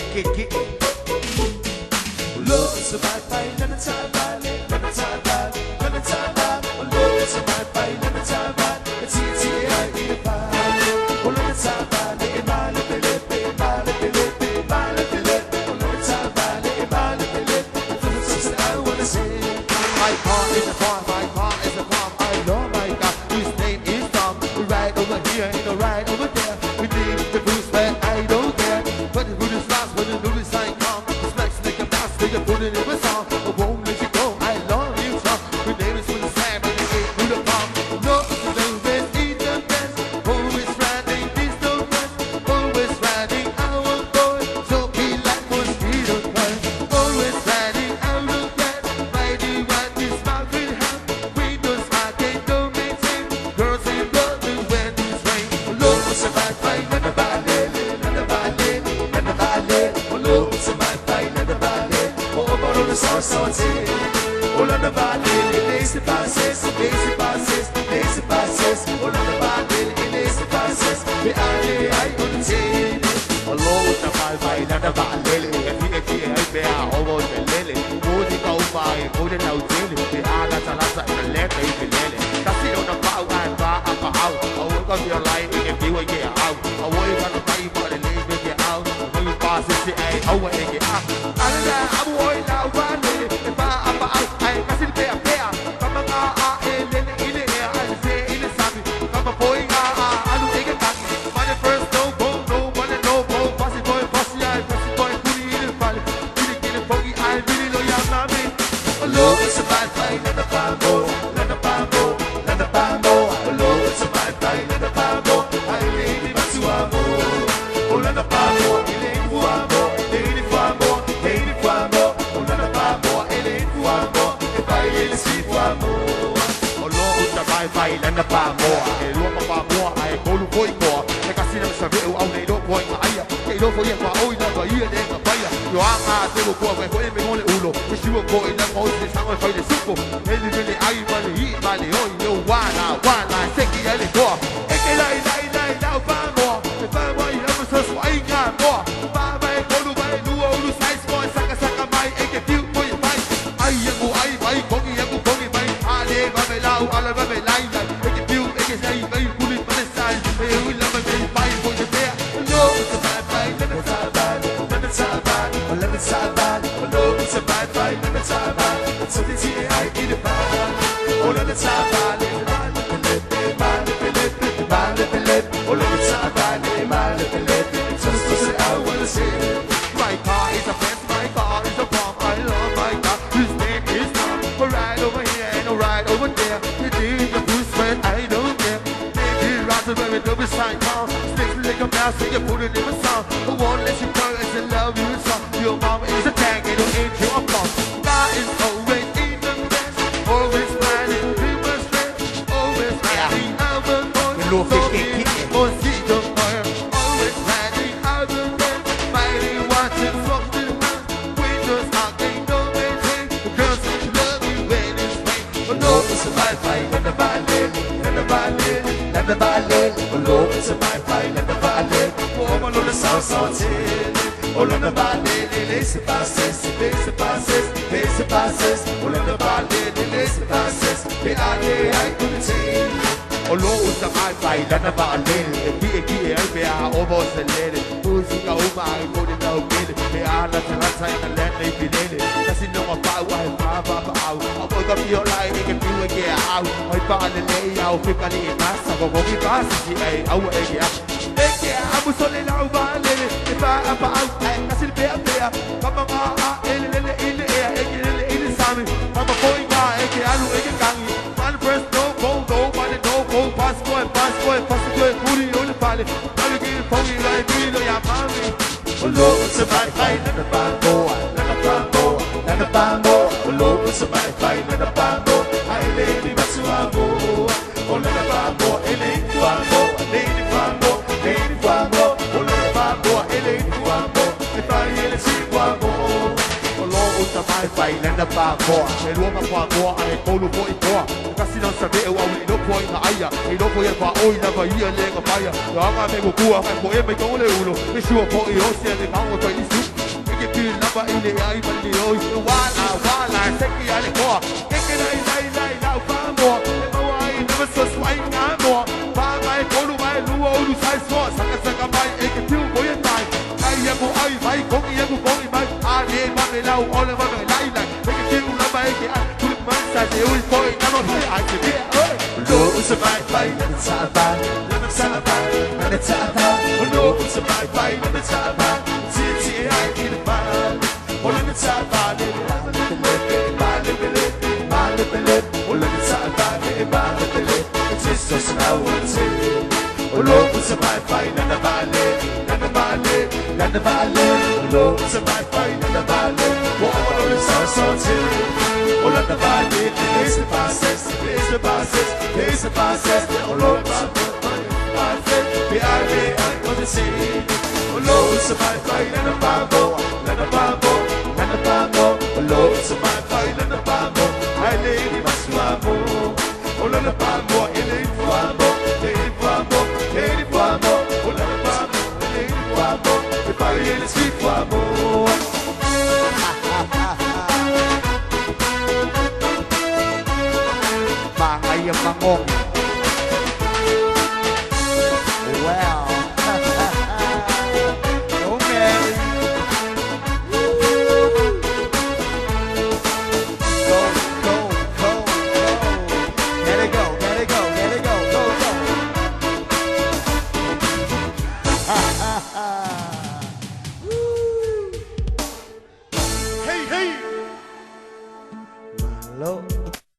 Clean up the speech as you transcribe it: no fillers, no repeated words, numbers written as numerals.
kick. Love is a bad fight, let the time ride, let the time ride, let the time ride. Love is a bad fight, let the time ride. It's easy, I need a fight. Let the time ride, let it ride, let it ride, let it ride, let it ride. Let the time ride, let it ride, let it ride. For the things that I wanna say. My car is a farm, my car is a farm. I know my God, his name is Tom. We ride over here and we ride over there. We need the boost, but I don't care. But the good is fast when the new sign comes. The smacks make a bounce, they can put it in a song. I won't let you go, I love you, Tom. We name is for the sand, and they ain't through the palm. No, the best, eat the best. Always riding, this don't rest. Always riding, our boy. So be like mosquito cut. Always riding, out of gas. Riding, what this mouth will have. Windows, I can't do maintain. Girls ain't running when it's rain. Love was a bad fight, and the ballet, and the ballet, and the ballet. Love was a bad fight, and the ballet. Oh, but all the sauce on it. All on the ballet, lazy passes, lazy passes, lazy passes. All on the ballet, lazy passes. The alley, I couldn't see. Love was a bad fight, and the ballet. And he, I bear almost a lily. Moving out by, moving out daily. The other salasa and the left, baby lily. That's it on the bow and bar up out. I woke up your life and you will get out. I woke up the fight for the lady to get out. When you pass it, I over and get out. I'm going out one day. If I'm out, I can still pay a pair. Come on, in the air, I say in the sun. Come on, boy, I do take it back. Money first, no bone, no money, no bone. Bossy boy, put it in the valley. Get it foggy, I really know you're not me. Love is a bad fight, let the bambo, let the bambo, let the bambo. Love is a bad fight, let the bambo. I really want to amo. Oh, let the bambo, it ain't wambo, it ain't wambo, it ain't wambo. Oh, let the bambo, it ain't wambo. If I really see wambo. Oh, love is a bad fight, let the bambo. I love my bambo, I go to boy more. Like I see them survey, I'll need no point. They don't forget my own number, here they can buy. You are my little boy, when I'm on the Uno. If you were going to most of the time, I find the super. Really, I money, eat money, oh, you know, one line, take the other door. Take it like, now, five more. If I want you ever so I got more. Five, I go to my new old size boy, Saka, my, and get you for your mind. I buy, Kogi, my, Ali, Babe, Lao, all of them, line, make it feel, make it say, very pull it for the side. They will love it, buy for your bear. No, it's a bad fight, let the time bad, let the time bad, let the time bad. No, it's a bad fight, let the time bad. So the tea, I eat it bad. Oh, let the time bad, let the time bad, just to say I wanna see it. My car is a fence, my car is a bomb. I love my car, his name is Tom. A ride over here and a ride over there. You need the boost when I don't care. Maybe rather when we do beside town. Sticks like a mouse, so you put it in a song. I won't let you go as I love you song. Your mama is a tank and you ain't your mom. God is always in the best, always riding, we must rest, always riding out the noise. So mosquito fire, always riding out the best, fighting, watching, walking around. Windows knocking, don't maintain. The girls love you when it's rain. But no, it's a bad fight, let the ballet, let the ballet, let the ballet. But no, it's a bad fight, let the ballet. Oh, but no, the sound's on it. Oh, let the ballet, lazy passes, lazy passes, lazy passes. Oh, let the ballet, lazy passes. The alley, I couldn't see. Oh, Lord, the bad fight, let the ballet. He, I almost a lady. Who's the go by, go to know, baby. They are not the last time, and let me be lady. Does he know about why I'm out? I woke up your life, they can do it, get out. I found the layout, pick on the mass, I'm going to pass it, I will get out. I was only now, if I'm out, I still be up there. Come on, in the air, in the sun. I'm a boy, I can't gang. One first, no money, no go, pass boy, put it on the valley. Now you get pony like me, no, you're mommy. Oh, Lord, it's a bad fight, let the bambo, let the bambo, let the bambo. Oh, Lord, it's a bad fight, let the bambo. I lady, what's your bambo? Oh, let the bambo, lady, bambo, lady, bambo, lady, bambo. Oh, let the bambo, lady, bambo. If I hear the sea, bambo. Oh, Lord, it's a bad fight, na pa ko e lo ma kwa ko ai ko lu ko i ko ka si no sa be o ai lo ko i na ai e lo ko ia pa o i na va ia le ka pa ia ya ma me ko ku a ko e me ko le ulo e su ko i o se de ka o to i su e ke ti na ba i le ai ba le o i wala se ki ale ko ke lai na pa mo e mo ai na so swai na mo ba mai ko lu mai lu o lu sai so sa ka mai e ke ti ko ia tai ai ya ko ai mai ko ia ko i mai a le ma le lau o le ma lai e ke ti na ba e ke a tu ma sa de o ko i na no ai ke ti lo se vai vai na sa ba na sa ba na sa ba lo se vai vai na sa ba ti ti ai ki na ba o le sa ba le Ola na sa ba le ba le it's just now what's it Olo sa mai fai na vale Olo sa mai fai na vale Olo sa so ti Ola na vale it's the process Olo sa be I on the sea Olo sa mai fai na babo Olo sa mai fai na babo Ai lady masuamo Ola na babo ele fuamo ele fuamo Ola na babo ele fuamo e pai ele si fuamo Mahaya mangong